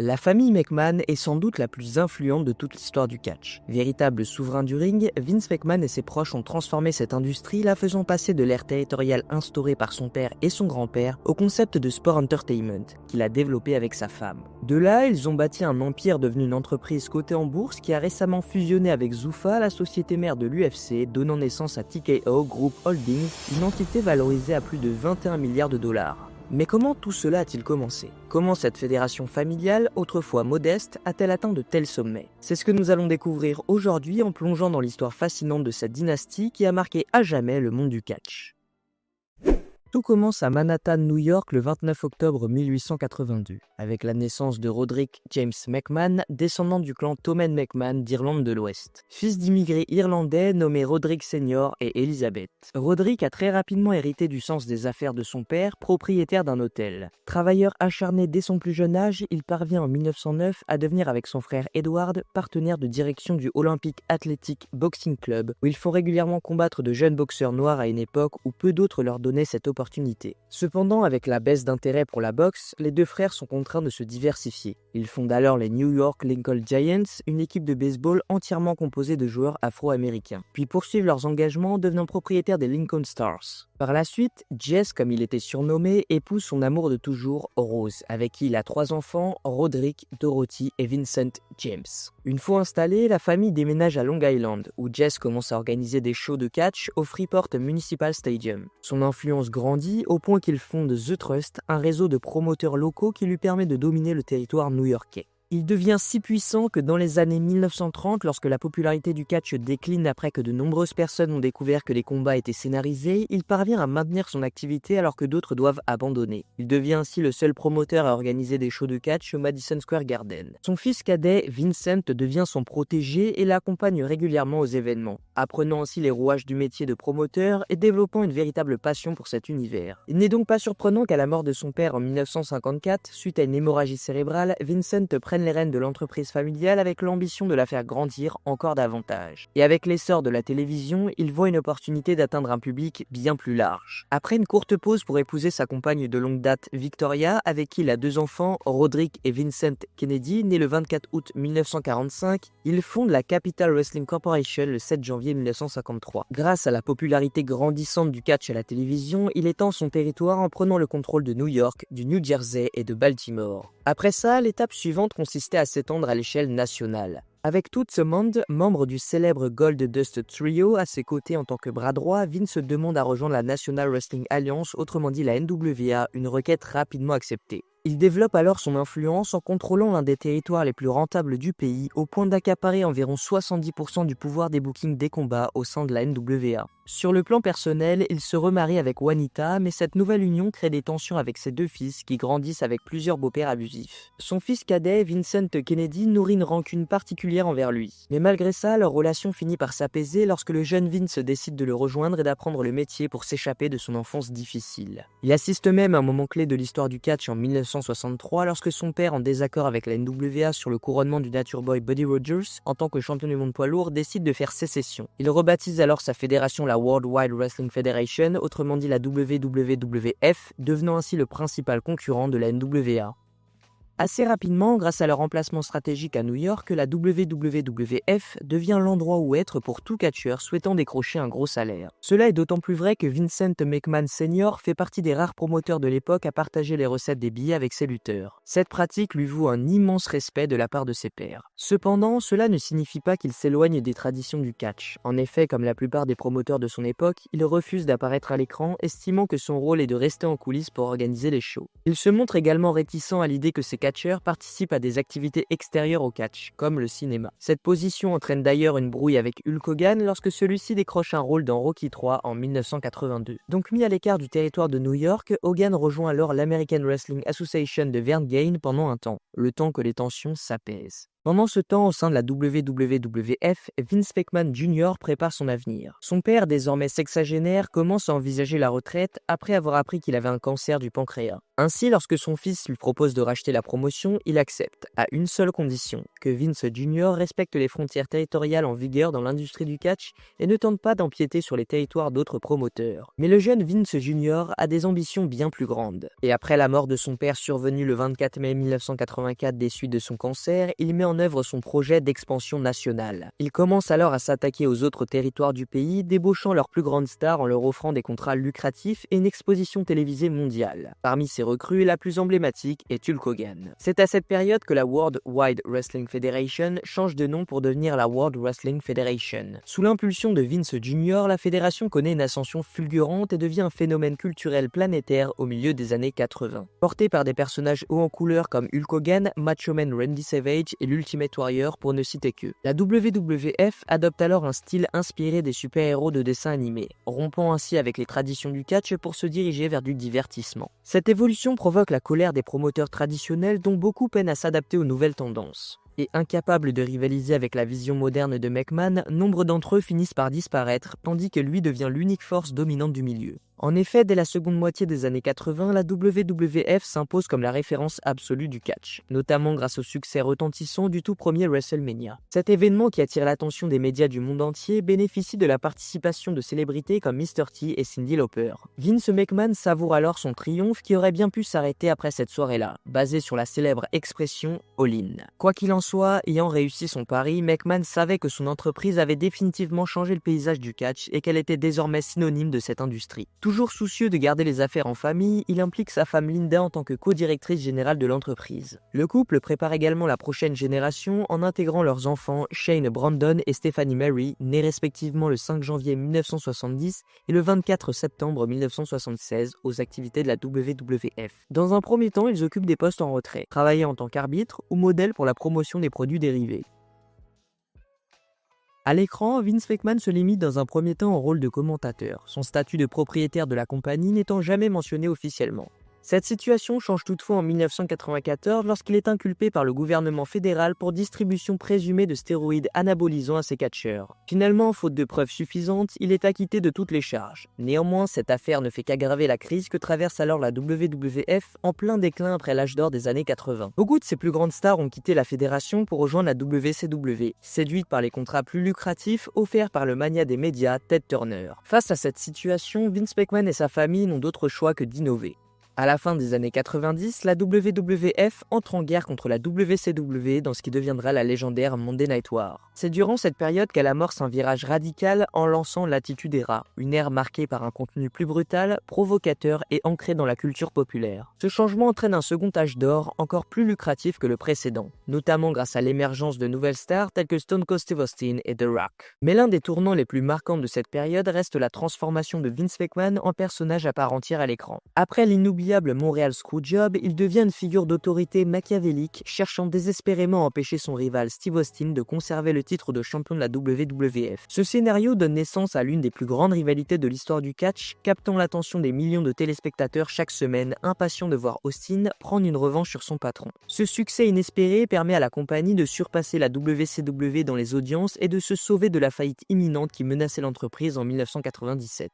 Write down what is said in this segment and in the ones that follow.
La famille McMahon est sans doute la plus influente de toute l'histoire du catch. Véritable souverain du ring, Vince McMahon et ses proches ont transformé cette industrie, la faisant passer de l'ère territoriale instaurée par son père et son grand-père au concept de sport entertainment, qu'il a développé avec sa femme. De là, ils ont bâti un empire devenu une entreprise cotée en bourse qui a récemment fusionné avec Zuffa, la société mère de l'UFC, donnant naissance à TKO Group Holdings, une entité valorisée à plus de 21 milliards de dollars. Mais comment tout cela a-t-il commencé? Comment cette fédération familiale, autrefois modeste, a-t-elle atteint de tels sommets? C'est ce que nous allons découvrir aujourd'hui en plongeant dans l'histoire fascinante de cette dynastie qui a marqué à jamais le monde du catch. Tout commence à Manhattan, New York, le 29 octobre 1882, avec la naissance de Roderick James McMahon, descendant du clan Thomen McMahon d'Irlande de l'Ouest. Fils d'immigrés irlandais nommés Roderick Senior et Elizabeth. Roderick a très rapidement hérité du sens des affaires de son père, propriétaire d'un hôtel. Travailleur acharné dès son plus jeune âge, il parvient en 1909 à devenir avec son frère Edward partenaire de direction du Olympic Athletic Boxing Club, où ils font régulièrement combattre de jeunes boxeurs noirs à une époque où peu d'autres leur donnaient cette opportunité. Cependant, avec la baisse d'intérêt pour la boxe, les deux frères sont contraints de se diversifier. Ils fondent alors les New York Lincoln Giants, une équipe de baseball entièrement composée de joueurs afro-américains, puis poursuivent leurs engagements en devenant propriétaires des Lincoln Stars. Par la suite, Jess, comme il était surnommé, épouse son amour de toujours, Rose, avec qui il a 3 enfants, Roderick, Dorothy et Vincent James. Une fois installée, la famille déménage à Long Island, où Jess commence à organiser des shows de catch au Freeport Municipal Stadium. Son influence grandit au point qu'il fonde The Trust, un réseau de promoteurs locaux qui lui permet de dominer le territoire new-yorkais. Il devient si puissant que dans les années 1930, lorsque la popularité du catch décline après que de nombreuses personnes ont découvert que les combats étaient scénarisés, il parvient à maintenir son activité alors que d'autres doivent abandonner. Il devient ainsi le seul promoteur à organiser des shows de catch au Madison Square Garden. Son fils cadet, Vincent, devient son protégé et l'accompagne régulièrement aux événements, apprenant ainsi les rouages du métier de promoteur et développant une véritable passion pour cet univers. Il n'est donc pas surprenant qu'à la mort de son père en 1954, suite à une hémorragie cérébrale, Vincent prenne les rênes de l'entreprise familiale avec l'ambition de la faire grandir encore davantage. Et avec l'essor de la télévision, il voit une opportunité d'atteindre un public bien plus large. Après une courte pause pour épouser sa compagne de longue date, Victoria, avec qui il a 2 enfants, Roderick et Vincent Kennedy, nés le 24 août 1945, il fonde la Capital Wrestling Corporation le 7 janvier 1953. Grâce à la popularité grandissante du catch à la télévision, il étend son territoire en prenant le contrôle de New York, du New Jersey et de Baltimore. Après ça, l'étape suivante consistait à s'étendre à l'échelle nationale. Avec tout ce monde, membre du célèbre Gold Dust Trio, à ses côtés en tant que bras droit, Vince demande à rejoindre la National Wrestling Alliance, autrement dit la NWA, une requête rapidement acceptée. Il développe alors son influence en contrôlant l'un des territoires les plus rentables du pays, au point d'accaparer environ 70% du pouvoir des bookings des combats au sein de la NWA. Sur le plan personnel, il se remarie avec Juanita, mais cette nouvelle union crée des tensions avec ses 2 fils qui grandissent avec plusieurs beaux-pères abusifs. Son fils cadet, Vincent Kennedy, nourrit une rancune particulière envers lui. Mais malgré ça, leur relation finit par s'apaiser lorsque le jeune Vince décide de le rejoindre et d'apprendre le métier pour s'échapper de son enfance difficile. Il assiste même à un moment clé de l'histoire du catch en 1963 lorsque son père, en désaccord avec la NWA sur le couronnement du Nature Boy Buddy Rogers en tant que champion du monde poids lourd, décide de faire sécession. Il rebaptise alors sa fédération la World Wide Wrestling Federation, autrement dit la WWF, devenant ainsi le principal concurrent de la NWA. Assez rapidement, grâce à leur emplacement stratégique à New York, la WWF devient l'endroit où être pour tout catcheur souhaitant décrocher un gros salaire. Cela est d'autant plus vrai que Vincent McMahon Senior fait partie des rares promoteurs de l'époque à partager les recettes des billets avec ses lutteurs. Cette pratique lui vaut un immense respect de la part de ses pairs. Cependant, cela ne signifie pas qu'il s'éloigne des traditions du catch. En effet, comme la plupart des promoteurs de son époque, il refuse d'apparaître à l'écran, estimant que son rôle est de rester en coulisses pour organiser les shows. Il se montre également réticent à l'idée que ses catcheurs participent à des activités extérieures au catch, comme le cinéma. Cette position entraîne d'ailleurs une brouille avec Hulk Hogan lorsque celui-ci décroche un rôle dans Rocky III en 1982. Donc mis à l'écart du territoire de New York, Hogan rejoint alors l'American Wrestling Association de Vern Gagne pendant un temps, le temps que les tensions s'apaisent. Pendant ce temps, au sein de la WWF, Vince McMahon Jr. prépare son avenir. Son père, désormais sexagénaire, commence à envisager la retraite après avoir appris qu'il avait un cancer du pancréas. Ainsi, lorsque son fils lui propose de racheter la promotion, il accepte, à une seule condition, que Vince Jr. respecte les frontières territoriales en vigueur dans l'industrie du catch et ne tente pas d'empiéter sur les territoires d'autres promoteurs. Mais le jeune Vince Jr. a des ambitions bien plus grandes. Et après la mort de son père survenue le 24 mai 1984 des suites de son cancer, il met en œuvre son projet d'expansion nationale. Il commence alors à s'attaquer aux autres territoires du pays, débauchant leurs plus grandes stars en leur offrant des contrats lucratifs et une exposition télévisée mondiale. Parmi ces recrues, la plus emblématique est Hulk Hogan. C'est à cette période que la World Wide Wrestling Federation change de nom pour devenir la World Wrestling Federation. Sous l'impulsion de Vince Jr., la fédération connaît une ascension fulgurante et devient un phénomène culturel planétaire au milieu des années 80. Porté par des personnages hauts en couleur comme Hulk Hogan, Macho Man Randy Savage et l'Ultimate Warrior pour ne citer que. La WWF adopte alors un style inspiré des super-héros de dessins animés, rompant ainsi avec les traditions du catch pour se diriger vers du divertissement. Cette évolution provoque la colère des promoteurs traditionnels dont beaucoup peinent à s'adapter aux nouvelles tendances. Et incapables de rivaliser avec la vision moderne de McMahon, nombre d'entre eux finissent par disparaître, tandis que lui devient l'unique force dominante du milieu. En effet, dès la seconde moitié des années 80, la WWF s'impose comme la référence absolue du catch, notamment grâce au succès retentissant du tout premier WrestleMania. Cet événement qui attire l'attention des médias du monde entier bénéficie de la participation de célébrités comme Mr. T et Cyndi Lauper. Vince McMahon savoure alors son triomphe qui aurait bien pu s'arrêter après cette soirée-là, basée sur la célèbre expression « all-in ». Quoi qu'il en soit, ayant réussi son pari, McMahon savait que son entreprise avait définitivement changé le paysage du catch et qu'elle était désormais synonyme de cette industrie. Toujours soucieux de garder les affaires en famille, il implique sa femme Linda en tant que co-directrice générale de l'entreprise. Le couple prépare également la prochaine génération en intégrant leurs enfants Shane Brandon et Stephanie Mary, nés respectivement le 5 janvier 1970 et le 24 septembre 1976 aux activités de la WWF. Dans un premier temps, ils occupent des postes en retrait, travaillant en tant qu'arbitre ou modèle pour la promotion des produits dérivés. À l'écran, Vince McMahon se limite dans un premier temps au rôle de commentateur, son statut de propriétaire de la compagnie n'étant jamais mentionné officiellement. Cette situation change toutefois en 1994 lorsqu'il est inculpé par le gouvernement fédéral pour distribution présumée de stéroïdes anabolisants à ses catcheurs. Finalement, faute de preuves suffisantes, il est acquitté de toutes les charges. Néanmoins, cette affaire ne fait qu'aggraver la crise que traverse alors la WWF en plein déclin après l'âge d'or des années 80. Beaucoup de ses plus grandes stars ont quitté la fédération pour rejoindre la WCW, séduites par les contrats plus lucratifs offerts par le mania des médias Ted Turner. Face à cette situation, Vince McMahon et sa famille n'ont d'autre choix que d'innover. À la fin des années 90, la WWF entre en guerre contre la WCW dans ce qui deviendra la légendaire Monday Night War. C'est durant cette période qu'elle amorce un virage radical en lançant l'Attitude Era, une ère marquée par un contenu plus brutal, provocateur et ancré dans la culture populaire. Ce changement entraîne un second âge d'or encore plus lucratif que le précédent, notamment grâce à l'émergence de nouvelles stars telles que Stone Cold Steve Austin et The Rock. Mais l'un des tournants les plus marquants de cette période reste la transformation de Vince McMahon en personnage à part entière à l'écran. Après l'inoubliable Montréal Screwjob, il devient une figure d'autorité machiavélique, cherchant désespérément à empêcher son rival Steve Austin de conserver le titre de champion de la WWF. Ce scénario donne naissance à l'une des plus grandes rivalités de l'histoire du catch, captant l'attention des millions de téléspectateurs chaque semaine, impatients de voir Austin prendre une revanche sur son patron. Ce succès inespéré permet à la compagnie de surpasser la WCW dans les audiences et de se sauver de la faillite imminente qui menaçait l'entreprise en 1997.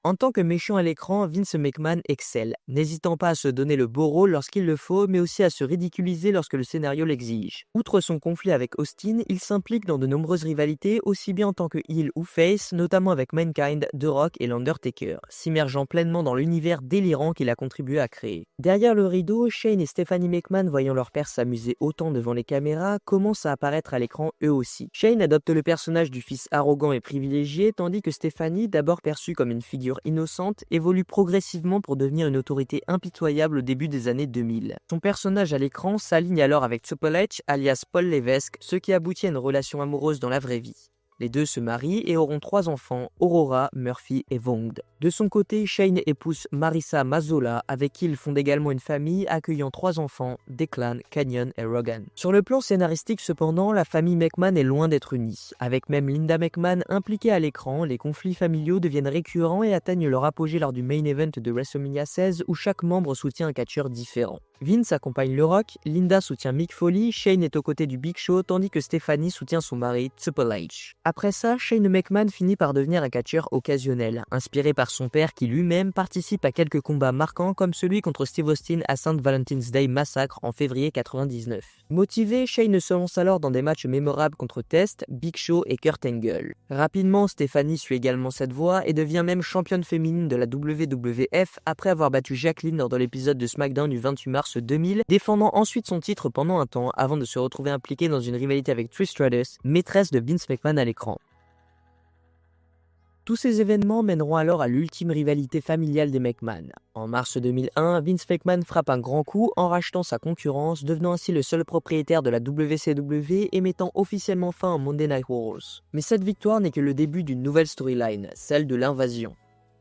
En tant que méchant à l'écran, Vince McMahon excelle, n'hésitant pas à se donner le beau rôle lorsqu'il le faut, mais aussi à se ridiculiser lorsque le scénario l'exige. Outre son conflit avec Austin, il s'implique dans de nombreuses rivalités, aussi bien en tant que heel ou face, notamment avec Mankind, The Rock et l'Undertaker, s'immergeant pleinement dans l'univers délirant qu'il a contribué à créer. Derrière le rideau, Shane et Stephanie McMahon, voyant leur père s'amuser autant devant les caméras, commencent à apparaître à l'écran eux aussi. Shane adopte le personnage du fils arrogant et privilégié, tandis que Stephanie, d'abord perçue comme une figure innocente, évolue progressivement pour devenir une autorité impitoyable au début des années 2000. Son personnage à l'écran s'aligne alors avec Triple H, alias Paul Levesque, ce qui aboutit à une relation amoureuse dans la vraie vie. Les deux se marient et auront 3 enfants, Aurora, Murphy et Vaughn. De son côté, Shane épouse Marissa Mazzola, avec qui il fonde également une famille accueillant 3 enfants, Declan, Canyon et Rogan. Sur le plan scénaristique cependant, la famille McMahon est loin d'être unie. Avec même Linda McMahon impliquée à l'écran, les conflits familiaux deviennent récurrents et atteignent leur apogée lors du main event de WrestleMania 16 où chaque membre soutient un catcheur différent. Vince accompagne le Rock, Linda soutient Mick Foley, Shane est aux côtés du Big Show tandis que Stephanie soutient son mari Triple H. Après ça, Shane McMahon finit par devenir un catcheur occasionnel, inspiré par son père qui lui-même participe à quelques combats marquants comme celui contre Steve Austin à St. Valentine's Day Massacre en février 99. Motivé, Shane se lance alors dans des matchs mémorables contre Test, Big Show et Kurt Angle. Rapidement, Stephanie suit également cette voie et devient même championne féminine de la WWF après avoir battu Jacqueline lors de l'épisode de SmackDown du 28 mars 2000, défendant ensuite son titre pendant un temps avant de se retrouver impliquée dans une rivalité avec Trish Stratus, maîtresse de Vince McMahon à l'écran. Tous ces événements mèneront alors à l'ultime rivalité familiale des McMahon. En mars 2001, Vince McMahon frappe un grand coup en rachetant sa concurrence, devenant ainsi le seul propriétaire de la WCW et mettant officiellement fin à Monday Night Wars. Mais cette victoire n'est que le début d'une nouvelle storyline, celle de l'invasion.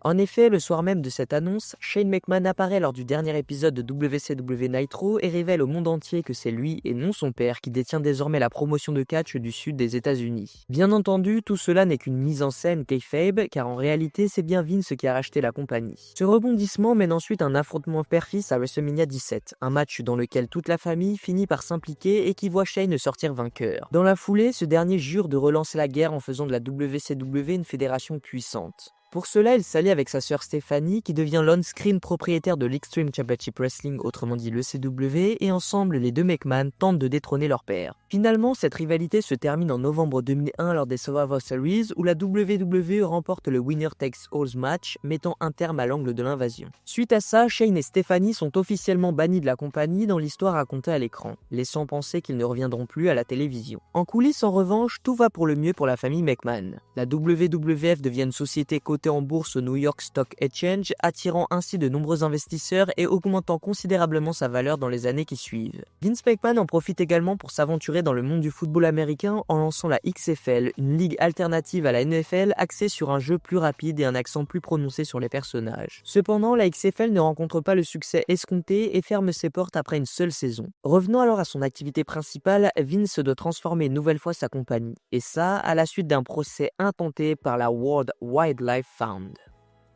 En effet, le soir même de cette annonce, Shane McMahon apparaît lors du dernier épisode de WCW Nitro et révèle au monde entier que c'est lui et non son père qui détient désormais la promotion de catch du sud des États-Unis. Bien entendu, tout cela n'est qu'une mise en scène kayfabe, car en réalité, c'est bien Vince qui a racheté la compagnie. Ce rebondissement mène ensuite un affrontement père-fils à WrestleMania 17, un match dans lequel toute la famille finit par s'impliquer et qui voit Shane sortir vainqueur. Dans la foulée, ce dernier jure de relancer la guerre en faisant de la WCW une fédération puissante. Pour cela, il s'allie avec sa sœur Stephanie, qui devient l'on-screen propriétaire de l'Extreme Championship Wrestling, autrement dit le CW, et ensemble, les deux McMahon tentent de détrôner leur père. Finalement, cette rivalité se termine en novembre 2001 lors des Survivor Series, où la WWE remporte le Winner Takes All match, mettant un terme à l'angle de l'invasion. Suite à ça, Shane et Stephanie sont officiellement bannis de la compagnie dans l'histoire racontée à l'écran, laissant penser qu'ils ne reviendront plus à la télévision. En coulisses, en revanche, tout va pour le mieux pour la famille McMahon. La WWF devient une société cotée en bourse au New York Stock Exchange, attirant ainsi de nombreux investisseurs et augmentant considérablement sa valeur dans les années qui suivent. Vince McMahon en profite également pour s'aventurer dans le monde du football américain en lançant la XFL, une ligue alternative à la NFL axée sur un jeu plus rapide et un accent plus prononcé sur les personnages. Cependant, la XFL ne rencontre pas le succès escompté et ferme ses portes après une seule saison. Revenant alors à son activité principale, Vince doit transformer une nouvelle fois sa compagnie, et ça à la suite d'un procès intenté par la World Wildlife Fund.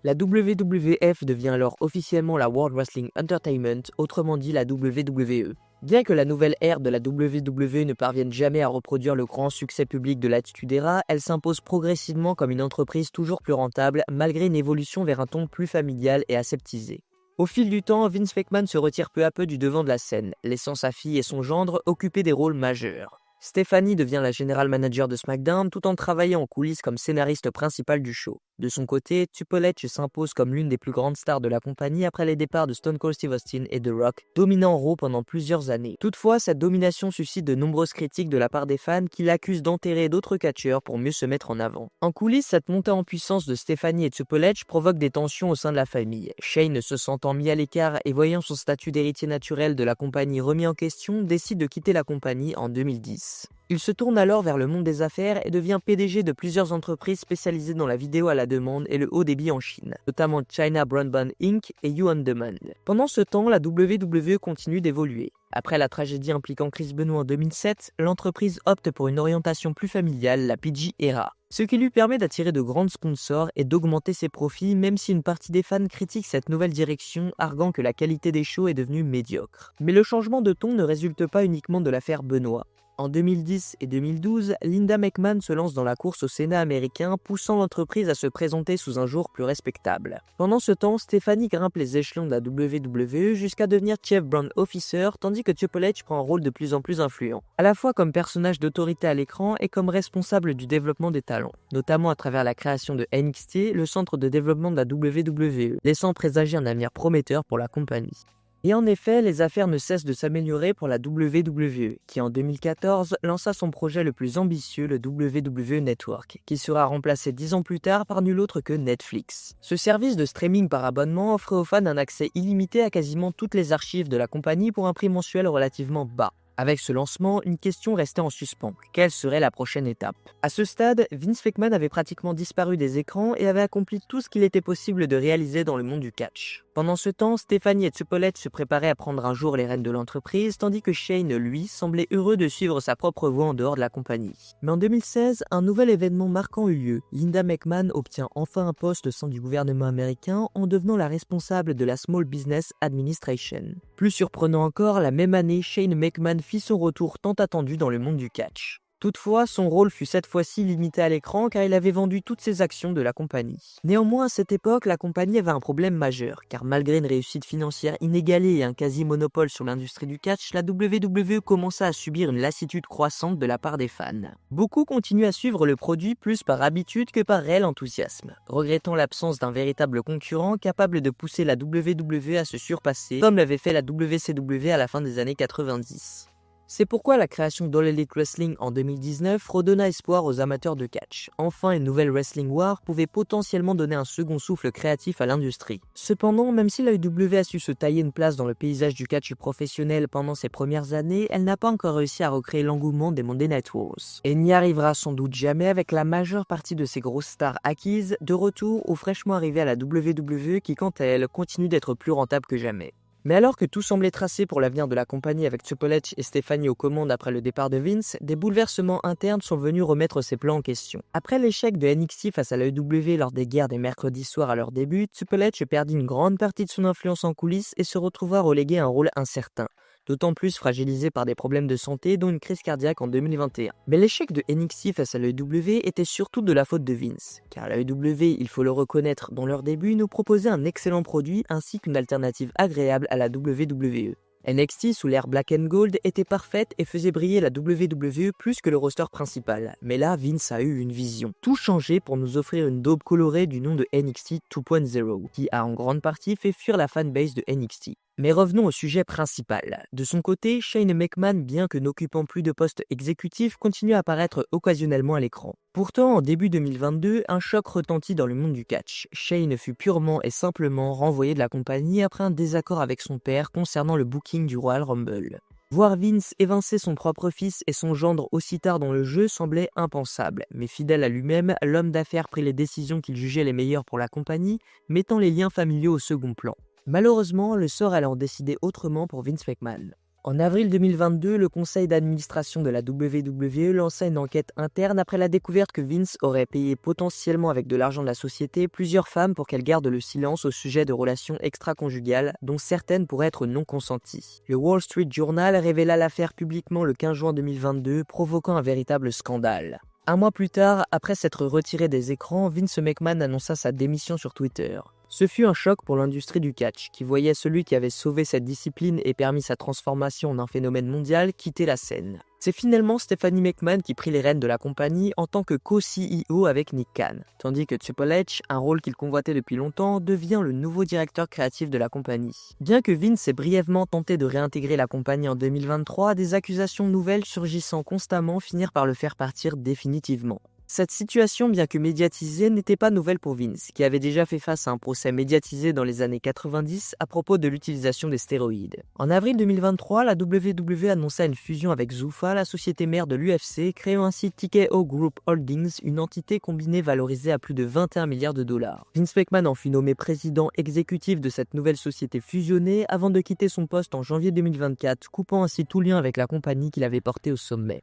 La WWF devient alors officiellement la World Wrestling Entertainment, autrement dit la WWE. Bien que la nouvelle ère de la WWE ne parvienne jamais à reproduire le grand succès public de l'Attitude Era, elle s'impose progressivement comme une entreprise toujours plus rentable, malgré une évolution vers un ton plus familial et aseptisé. Au fil du temps, Vince McMahon se retire peu à peu du devant de la scène, laissant sa fille et son gendre occuper des rôles majeurs. Stephanie devient la general manager de SmackDown tout en travaillant en coulisses comme scénariste principal du show. De son côté, Triple H s'impose comme l'une des plus grandes stars de la compagnie après les départs de Stone Cold Steve Austin et The Rock, dominant Raw pendant plusieurs années. Toutefois, cette domination suscite de nombreuses critiques de la part des fans qui l'accusent d'enterrer d'autres catcheurs pour mieux se mettre en avant. En coulisses, cette montée en puissance de Stephanie et Triple H provoque des tensions au sein de la famille. Shane, se sentant mis à l'écart et voyant son statut d'héritier naturel de la compagnie remis en question, décide de quitter la compagnie en 2010. Il se tourne alors vers le monde des affaires et devient PDG de plusieurs entreprises spécialisées dans la vidéo à la demande et le haut débit en Chine, notamment China Broadband Inc. et You On Demand. Pendant ce temps, la WWE continue d'évoluer. Après la tragédie impliquant Chris Benoit en 2007, l'entreprise opte pour une orientation plus familiale, la PG Era, ce qui lui permet d'attirer de grands sponsors et d'augmenter ses profits, même si une partie des fans critique cette nouvelle direction, arguant que la qualité des shows est devenue médiocre. Mais le changement de ton ne résulte pas uniquement de l'affaire Benoit. En 2010 et 2012, Linda McMahon se lance dans la course au Sénat américain, poussant l'entreprise à se présenter sous un jour plus respectable. Pendant ce temps, Stephanie grimpe les échelons de la WWE jusqu'à devenir Chief Brand Officer, tandis que Triple H prend un rôle de plus en plus influent, à la fois comme personnage d'autorité à l'écran et comme responsable du développement des talents, notamment à travers la création de NXT, le centre de développement de la WWE, laissant présager un avenir prometteur pour la compagnie. Et en effet, les affaires ne cessent de s'améliorer pour la WWE, qui en 2014 lança son projet le plus ambitieux, le WWE Network, qui sera remplacé 10 ans plus tard par nul autre que Netflix. Ce service de streaming par abonnement offrait aux fans un accès illimité à quasiment toutes les archives de la compagnie pour un prix mensuel relativement bas. Avec ce lancement, une question restait en suspens. Quelle serait la prochaine étape? À ce stade, Vince McMahon avait pratiquement disparu des écrans et avait accompli tout ce qu'il était possible de réaliser dans le monde du catch. Pendant ce temps, Stephanie et Triple H se préparaient à prendre un jour les rênes de l'entreprise, tandis que Shane, lui, semblait heureux de suivre sa propre voie en dehors de la compagnie. Mais en 2016, un nouvel événement marquant eut lieu. Linda McMahon obtient enfin un poste au sein du gouvernement américain en devenant la responsable de la Small Business Administration. Plus surprenant encore, la même année, Shane McMahon fit son retour tant attendu dans le monde du catch. Toutefois, son rôle fut cette fois-ci limité à l'écran car il avait vendu toutes ses actions de la compagnie. Néanmoins, à cette époque, la compagnie avait un problème majeur, car malgré une réussite financière inégalée et un quasi-monopole sur l'industrie du catch, la WWE commença à subir une lassitude croissante de la part des fans. Beaucoup continuent à suivre le produit plus par habitude que par réel enthousiasme, regrettant l'absence d'un véritable concurrent capable de pousser la WWE à se surpasser, comme l'avait fait la WCW à la fin des années 90. C'est pourquoi la création d'All Elite Wrestling en 2019 redonna espoir aux amateurs de catch. Enfin, une nouvelle Wrestling War pouvait potentiellement donner un second souffle créatif à l'industrie. Cependant, même si la WWE a su se tailler une place dans le paysage du catch professionnel pendant ses premières années, elle n'a pas encore réussi à recréer l'engouement des Monday Night Wars. Et n'y arrivera sans doute jamais avec la majeure partie de ses grosses stars acquises de retour ou fraîchement arrivées à la WWE qui, quant à elle, continue d'être plus rentable que jamais. Mais alors que tout semblait tracé pour l'avenir de la compagnie avec Triple H et Stephanie aux commandes après le départ de Vince, des bouleversements internes sont venus remettre ses plans en question. Après l'échec de NXT face à l'AEW lors des guerres des mercredis soirs à leur début, Triple H perdit une grande partie de son influence en coulisses et se retrouva relégué à un rôle incertain, d'autant plus fragilisé par des problèmes de santé dont une crise cardiaque en 2021. Mais l'échec de NXT face à l'AEW était surtout de la faute de Vince, car l'AEW, il faut le reconnaître, dans leur début, nous proposait un excellent produit ainsi qu'une alternative agréable à la WWE. NXT sous l'ère Black and Gold était parfaite et faisait briller la WWE plus que le roster principal. Mais là, Vince a eu une vision. Tout changer pour nous offrir une daube colorée du nom de NXT 2.0, qui a en grande partie fait fuir la fanbase de NXT. Mais revenons au sujet principal. De son côté, Shane McMahon, bien que n'occupant plus de poste exécutif, continue à apparaître occasionnellement à l'écran. Pourtant, en début 2022, un choc retentit dans le monde du catch. Shane fut purement et simplement renvoyé de la compagnie après un désaccord avec son père concernant le booking du Royal Rumble. Voir Vince évincer son propre fils et son gendre aussi tard dans le jeu semblait impensable, mais fidèle à lui-même, l'homme d'affaires prit les décisions qu'il jugeait les meilleures pour la compagnie, mettant les liens familiaux au second plan. Malheureusement, le sort allait en décider autrement pour Vince McMahon. En avril 2022, le conseil d'administration de la WWE lança une enquête interne après la découverte que Vince aurait payé potentiellement avec de l'argent de la société plusieurs femmes pour qu'elles gardent le silence au sujet de relations extra-conjugales, dont certaines pourraient être non consenties. Le Wall Street Journal révéla l'affaire publiquement le 15 juin 2022, provoquant un véritable scandale. Un mois plus tard, après s'être retiré des écrans, Vince McMahon annonça sa démission sur Twitter. Ce fut un choc pour l'industrie du catch, qui voyait celui qui avait sauvé cette discipline et permis sa transformation en un phénomène mondial quitter la scène. C'est finalement Stephanie McMahon qui prit les rênes de la compagnie en tant que co-CEO avec Nick Khan, tandis que Triple H, un rôle qu'il convoitait depuis longtemps, devient le nouveau directeur créatif de la compagnie. Bien que Vince ait brièvement tenté de réintégrer la compagnie en 2023, des accusations nouvelles surgissant constamment finirent par le faire partir définitivement. Cette situation, bien que médiatisée, n'était pas nouvelle pour Vince, qui avait déjà fait face à un procès médiatisé dans les années 90 à propos de l'utilisation des stéroïdes. En avril 2023, la WWE annonça une fusion avec Zuffa, la société mère de l'UFC, créant ainsi TKO Group Holdings, une entité combinée valorisée à plus de 21 milliards de dollars. Vince McMahon en fut nommé président exécutif de cette nouvelle société fusionnée avant de quitter son poste en janvier 2024, coupant ainsi tout lien avec la compagnie qu'il avait portée au sommet.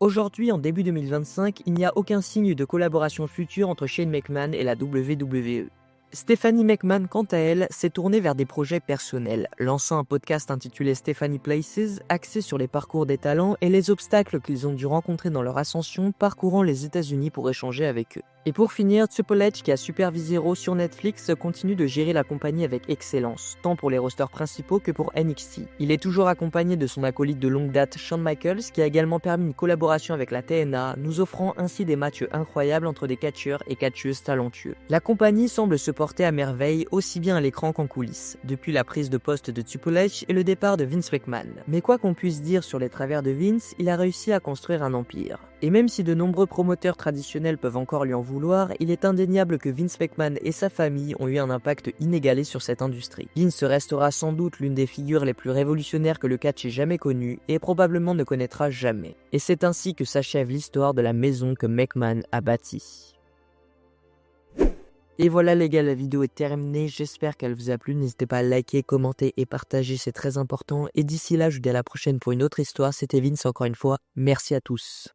Aujourd'hui, en début 2025, il n'y a aucun signe de collaboration future entre Shane McMahon et la WWE. Stephanie McMahon, quant à elle, s'est tournée vers des projets personnels, lançant un podcast intitulé Stephanie Places, axé sur les parcours des talents et les obstacles qu'ils ont dû rencontrer dans leur ascension parcourant les États-Unis pour échanger avec eux. Et pour finir, Triple H, qui a supervisé Raw sur Netflix, continue de gérer la compagnie avec excellence, tant pour les rosters principaux que pour NXT. Il est toujours accompagné de son acolyte de longue date, Shawn Michaels, qui a également permis une collaboration avec la TNA, nous offrant ainsi des matchs incroyables entre des catcheurs et catcheuses talentueux. La compagnie semble se porter à merveille, aussi bien à l'écran qu'en coulisses, depuis la prise de poste de Triple H et le départ de Vince McMahon. Mais quoi qu'on puisse dire sur les travers de Vince, il a réussi à construire un empire. Et même si de nombreux promoteurs traditionnels peuvent encore lui en vouloir, il est indéniable que Vince McMahon et sa famille ont eu un impact inégalé sur cette industrie. Vince restera sans doute l'une des figures les plus révolutionnaires que le catch ait jamais connues et probablement ne connaîtra jamais. Et c'est ainsi que s'achève l'histoire de la maison que McMahon a bâtie. Et voilà les gars, la vidéo est terminée, j'espère qu'elle vous a plu, n'hésitez pas à liker, commenter et partager, c'est très important. Et d'ici là, je vous dis à la prochaine pour une autre histoire, c'était Vince encore une fois, merci à tous.